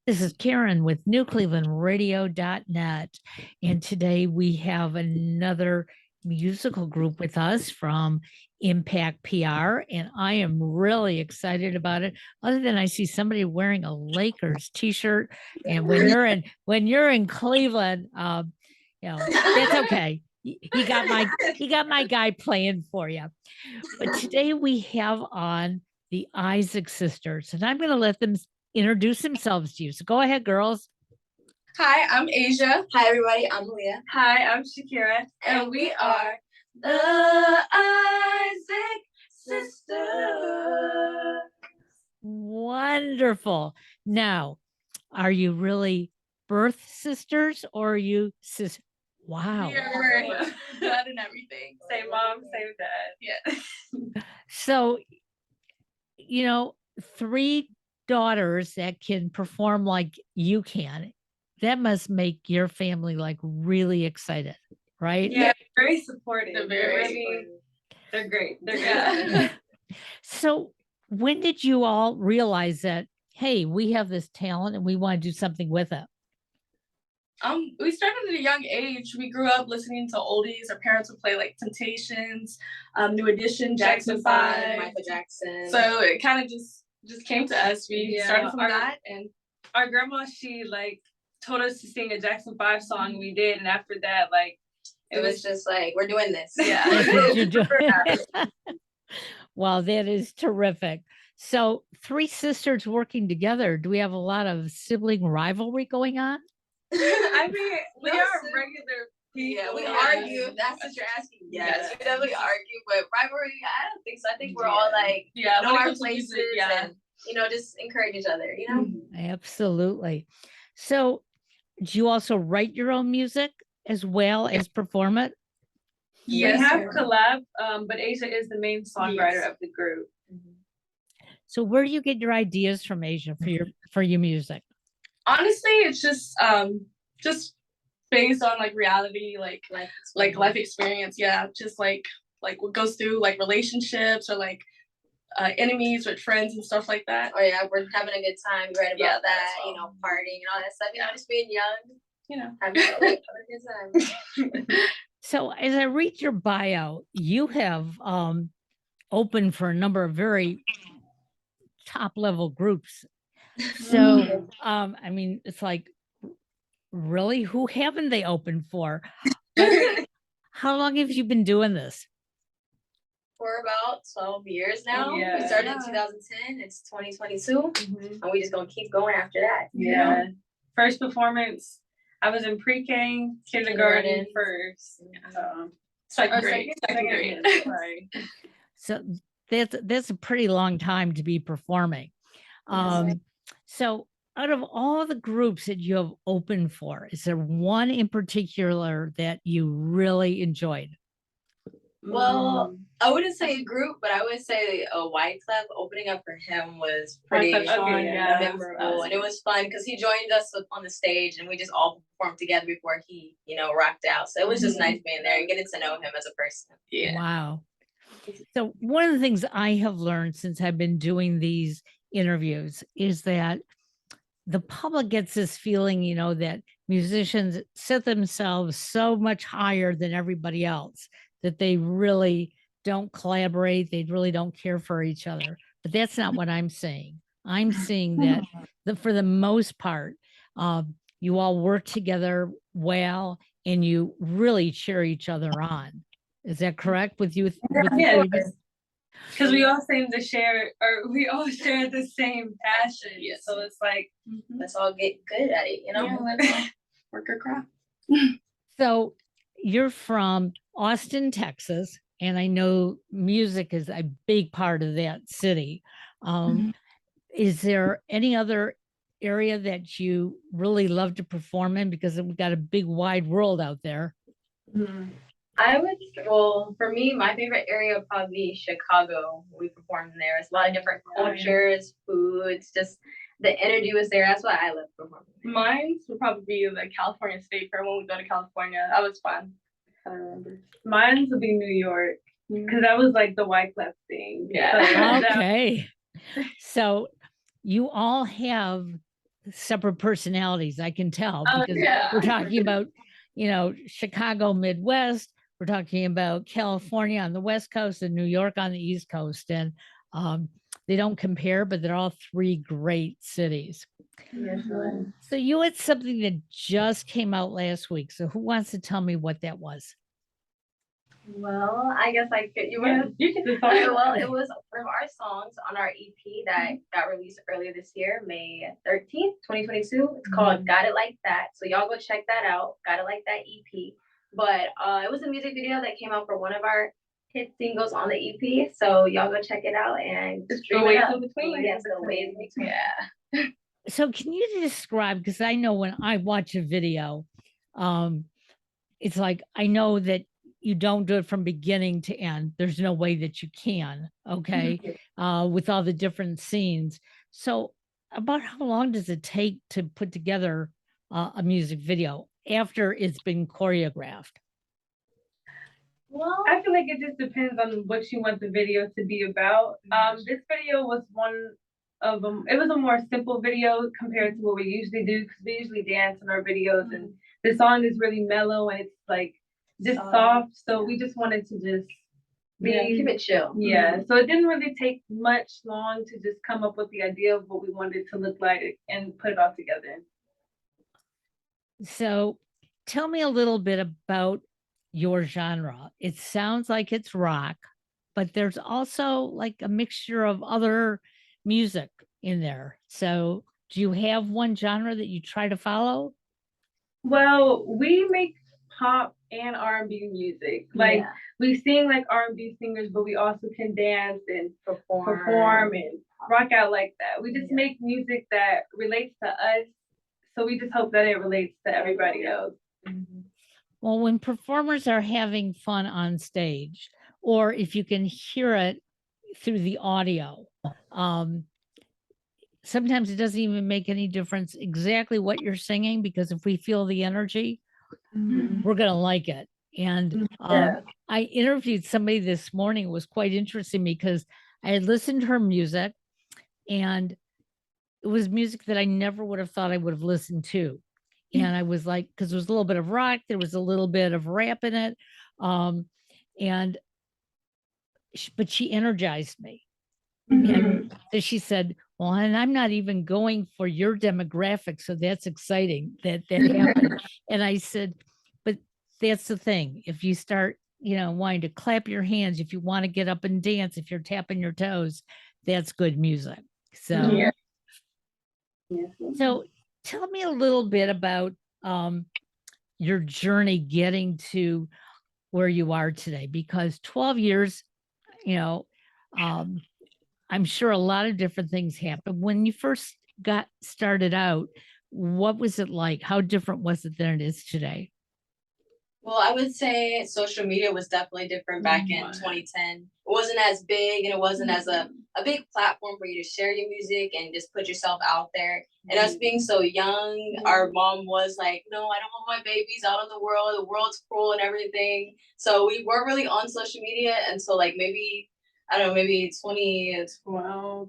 This is Karen with NewClevelandRadio.net. And today we have another musical group with us from Impact PR. And I am really excited about it. Other than I see somebody wearing a Lakers t-shirt. And when you're in Cleveland, that's okay. He got my guy playing for you. But today we have on the Isaac sisters, and I'm going to let them introduce themselves to you. So go ahead, girls. Hi, I'm Asia. Hi, everybody. I'm Leah. Hi, I'm Shakira. And we are the Isaac sisters. Wonderful. Now, are you really birth sisters or are you sis? Wow. We're blood and everything. Same mom, same dad. Yeah. So, 3 daughters that can perform like you can, that must make your family like really excited, right? Yeah, very supportive. They're great. They're good. So when did you all realize that, hey, we have this talent and we want to do something with it? We started at a young age. We grew up listening to oldies. Our parents would play like Temptations, New Edition, Jackson 5, Michael Jackson. So it kind of just came to us. We started from that, and our grandma, she like told us to sing a Jackson 5 song. We did, and after that, like it was just like, we're doing this. Yeah. Well, that is terrific. So 3 sisters working together. Do we have a lot of sibling rivalry going on? I mean, we are regular people. Yeah, we argue. That's what you're asking. Yes, we definitely argue, but rivalry, I don't think so. I think we're all like, know our places and, just encourage each other, Absolutely. So do you also write your own music as well as perform it? Yes, we have collab, but Asia is the main songwriter of the group. So where do you get your ideas from, Asia, for your music? Honestly, it's just based on like reality, like life experience. Yeah, just like what goes through like relationships or like enemies with friends and stuff like that. Oh yeah, we're having a good time. You write about that, partying and all that stuff. Just being young. Having a good time. So as I read your bio, you have opened for a number of very top level groups. So, I mean, it's like, really, who haven't they opened for? How long have you been doing this? For about 12 years now. Yeah. We started in 2010. It's 2022. And we just gonna keep going after that. Yeah. First performance, I was in pre-K, kindergarten first. Second grade. Sorry. So that's a pretty long time to be performing. So out of all the groups that you have opened for, is there one in particular that you really enjoyed? Well, I wouldn't say a group, but I would say a Wyclef. Opening up for him was pretty memorable, and it was fun because he joined us on the stage, and we just all performed together before he, rocked out. So it was just nice being there and getting to know him as a person. Yeah. Wow. So one of the things I have learned since I've been doing these interviews is that the public gets this feeling, that musicians set themselves so much higher than everybody else that they really don't collaborate. They really don't care for each other. But that's not what I'm saying. I'm saying that for the most part, you all work together well and you really cheer each other on. Is that correct with you? Because we all seem to share, or we all share the same passion. Yes. So it's like, let's all get good at it, Let's work our craft. So you're from Austin, Texas, and I know music is a big part of that city. Is there any other area that you really love to perform in? Because we've got a big wide world out there. For me, my favorite area would probably be Chicago. We performed there. There's a lot of different cultures, foods, just the energy was there. That's why I love performing. Mine would probably be the California State Fair when we go to California. That was fun. I remember. Mine would be New York because that was like the Wyclef thing. Yeah. Okay. So you all have separate personalities. I can tell because yeah. we're talking about, Chicago Midwest. We're talking about California on the West Coast and New York on the East Coast. And they don't compare, but they're all three great cities. Yes, right. So you had something that just came out last week. So who wants to tell me what that was? Well, I guess I could. You can just talk. Well, it was one of our songs on our EP that got released earlier this year, May 13th, 2022. It's called Got It Like That. So y'all go check that out. Got It Like That EP. But it was a music video that came out for one of our hit singles on the EP. So y'all go check it out and stream it up. Yes, the ways in between. Yeah. So can you describe, because I know when I watch a video, it's like, I know that you don't do it from beginning to end. There's no way that you can, okay, with all the different scenes. So about how long does it take to put together a music video after it's been choreographed? Well, I feel like it just depends on what you want the video to be about. This video was one of them. It was a more simple video compared to what we usually do, because we usually dance in our videos, and the song is really mellow and it's like just soft. So we just wanted to just keep it chill. Yeah. So it didn't really take much long to just come up with the idea of what we wanted it to look like and put it all together. So tell me a little bit about your genre. It sounds like it's rock, but there's also like a mixture of other music in there. So do you have one genre that you try to follow? Well, we make pop and R&B music. Like we sing like R&B singers, but we also can dance and perform and rock out like that. We just make music that relates to us. So we just hope that it relates to everybody else. Well, when performers are having fun on stage, or if you can hear it through the audio, sometimes it doesn't even make any difference exactly what you're singing, because if we feel the energy, we're going to like it. And I interviewed somebody this morning. It was quite interesting because I had listened to her music, and it was music that I never would have thought I would have listened to. And I was like, because there was a little bit of rock, there was a little bit of rap in it. But she energized me. And so she said, well, and I'm not even going for your demographic. So that's exciting that happened. And I said, but that's the thing. If you start, wanting to clap your hands, if you want to get up and dance, if you're tapping your toes, that's good music. So, so tell me a little bit about your journey getting to where you are today, because 12 years, I'm sure a lot of different things happened. When you first got started out, what was it like? How different was it than it is today? Well, I would say social media was definitely different back in 2010. It wasn't as big, and it wasn't as a big platform for you to share your music and just put yourself out there. And us being so young, our mom was like, no, I don't want my babies out in the world. The world's cruel and everything. So we weren't really on social media until like maybe, I don't know, maybe 2012,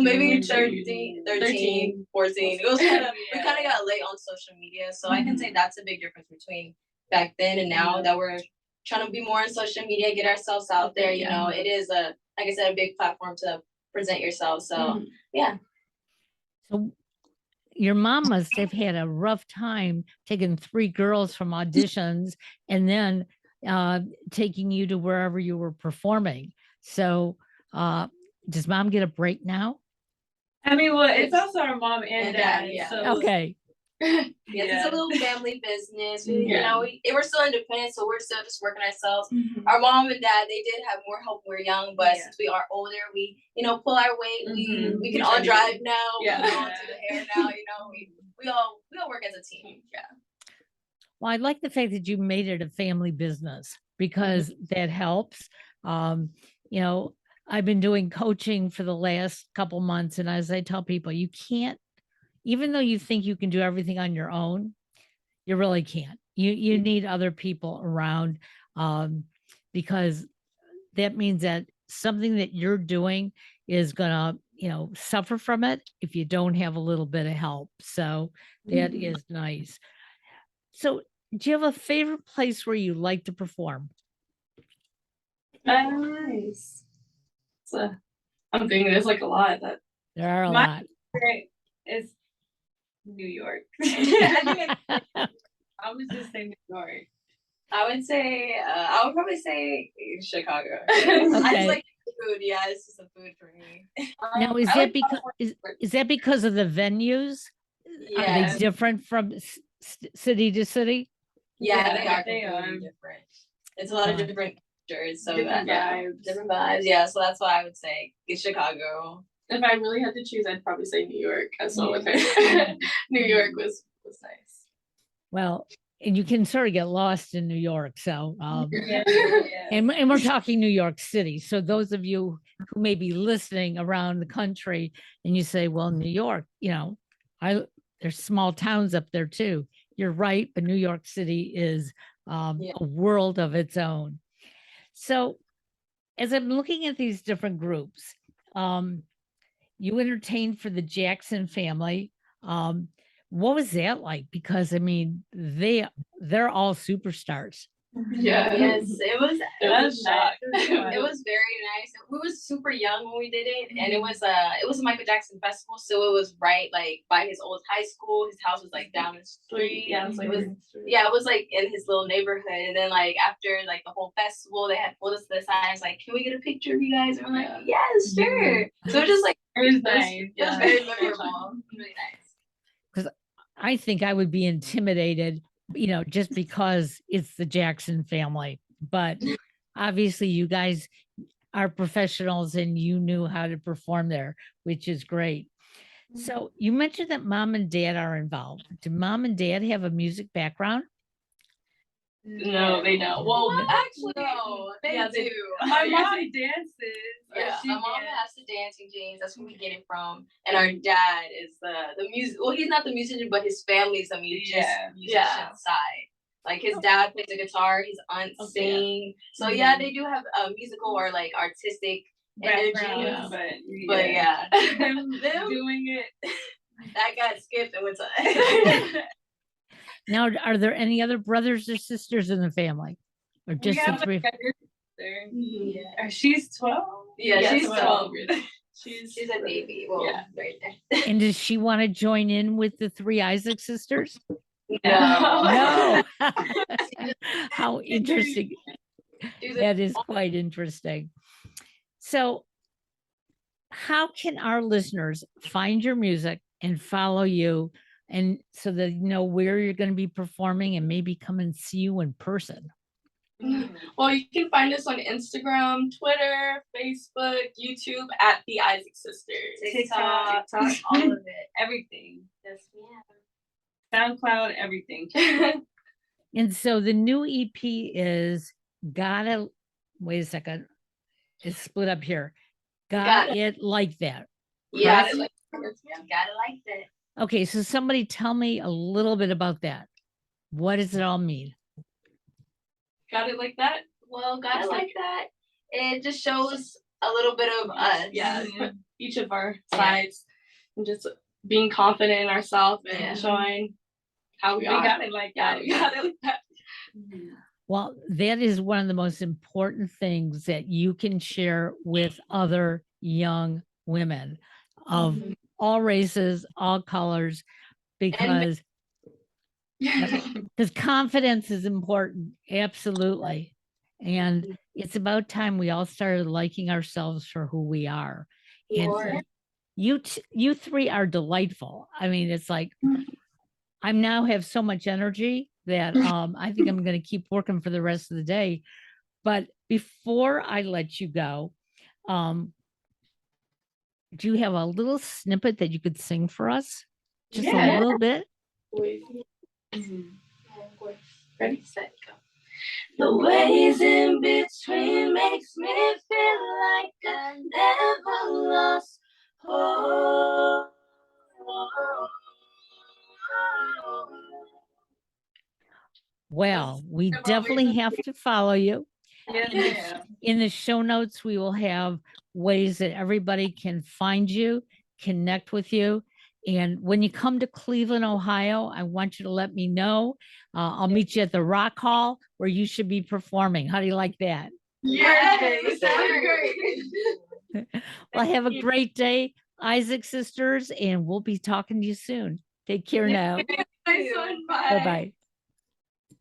maybe 13, 14. It was kind of, we kind of got late on social media. So I can say that's a big difference between back then and now, that we're trying to be more on social media, get ourselves out there. It is like I said, a big platform to present yourself. So So your mom must have had a rough time taking 3 girls from auditions and then taking you to wherever you were performing. So does mom get a break now? I mean, well, it's also our mom and dad. So. Okay. It's a little family business. We're still independent, so we're still just working ourselves. Our mom and dad, they did have more help when we were young, but since we are older, we pull our weight. We can all drive now. We can all do the hair now. We all work as a team. Well, I like the fact that you made it a family business, because that helps. I've been doing coaching for the last couple months, and as I tell people, you can't, even though you think you can do everything on your own, you really can't. You need other people around, because that means that something that you're doing is going to suffer from it if you don't have a little bit of help. So that is nice. So do you have a favorite place where you like to perform? Nice. So I'm thinking there's like a lot that There are a lot. It's New York. I would just say New York. I would say, I would probably say Chicago. Okay. I just like the food. Yeah, it's just the food for me. Now, is that because is that because of the venues? Are Yeah, they different from city to city? yeah, Yeah, they they are are. completely different. It's a lot of Fun. different cultures, so Different that, vibes. different vibes. Yeah, so that's why I would say it's Chicago. if I really had to choose, I'd probably say New York as well with her. New York was nice. Well, and you can sort of get lost in New York. So, Yeah. and we're talking New York City. So those of you who may be listening around the country and you say, well, New York, there's small towns up there too. You're right, but New York City is a world of its own. So as I'm looking at these different groups, you entertained for the Jackson family. What was that like? Because I mean, they're all superstars. Yeah. Yes, it was was shock. nice. It was very nice. We were super young when we did it, and it was a Michael Jackson festival, so it was right like by his old high school. His house was like down the street. Yeah, it was like in his little neighborhood. And then like after like the whole festival, they had pulled us to the side. It's like, can we get a picture of you guys? And we're like, yes, sure. So it just like It was nice. it was very memorable. Really nice. I think I would be intimidated, just because it's the Jackson family. But obviously, you guys are professionals and you knew how to perform there, which is great. So you mentioned that mom and dad are involved. Do mom and dad have a music background? No, they don't. Well, Actually, no, they do. My mom dances. Yeah, She my mom dances. has the dancing jeans. That's where we get it from. And our dad is the music. Well, he's not the musician, but his family's a musician side. Like his dad plays the guitar, his aunt sing. So yeah, they do have a musical or like artistic energy. But yeah, them doing it. that got skipped and went to. Now, are there any other brothers or sisters in the family, or just the three? Yeah. She's 12. Yeah, she's 12. She's She's a baby. Well, right there. And does she want to join in with the three Isaac sisters? No. No. How interesting. That is quite interesting. So, how can our listeners find your music and follow you, and so that you know where you're going to be performing and maybe come and see you in person? Well, you can find us on Instagram, Twitter, Facebook, YouTube at the Isaac Sisters. TikTok, all of it. Everything. Yes, yeah. SoundCloud, everything. And so the new EP is Gotta, wait a second, it's split up here. Got it like that. Yeah, Correct? got it like that. Okay, so somebody tell me a little bit about that. What does it all mean? Got it like that? Well, got it like that. It just shows a little bit of us. Yeah, each of our sides, and just being confident in ourselves and showing how we are. got it like that. We got it like that. Well, that is one of the most important things that you can share with other young women of all races, all colors, because confidence is important. Absolutely. And it's about time we all started liking ourselves for who we are. And you three are delightful. I mean, it's like I now have so much energy that I think I'm going to keep working for the rest of the day. But before I let you go, do you have a little snippet that you could sing for us? Just a little bit? Ready, set, go. The ways in between makes me feel like I never lost hope. Well, we definitely have to follow you. Yeah. In the show notes, we will have ways that everybody can find you, connect with you. And when you come to Cleveland, Ohio, I want you to let me know. I'll meet you at the Rock Hall where you should be performing. How do you like that? Yes, that's great. Well, have a great day, Isaac sisters, and we'll be talking to you soon. Take care now. Nice one. Bye. Bye-bye.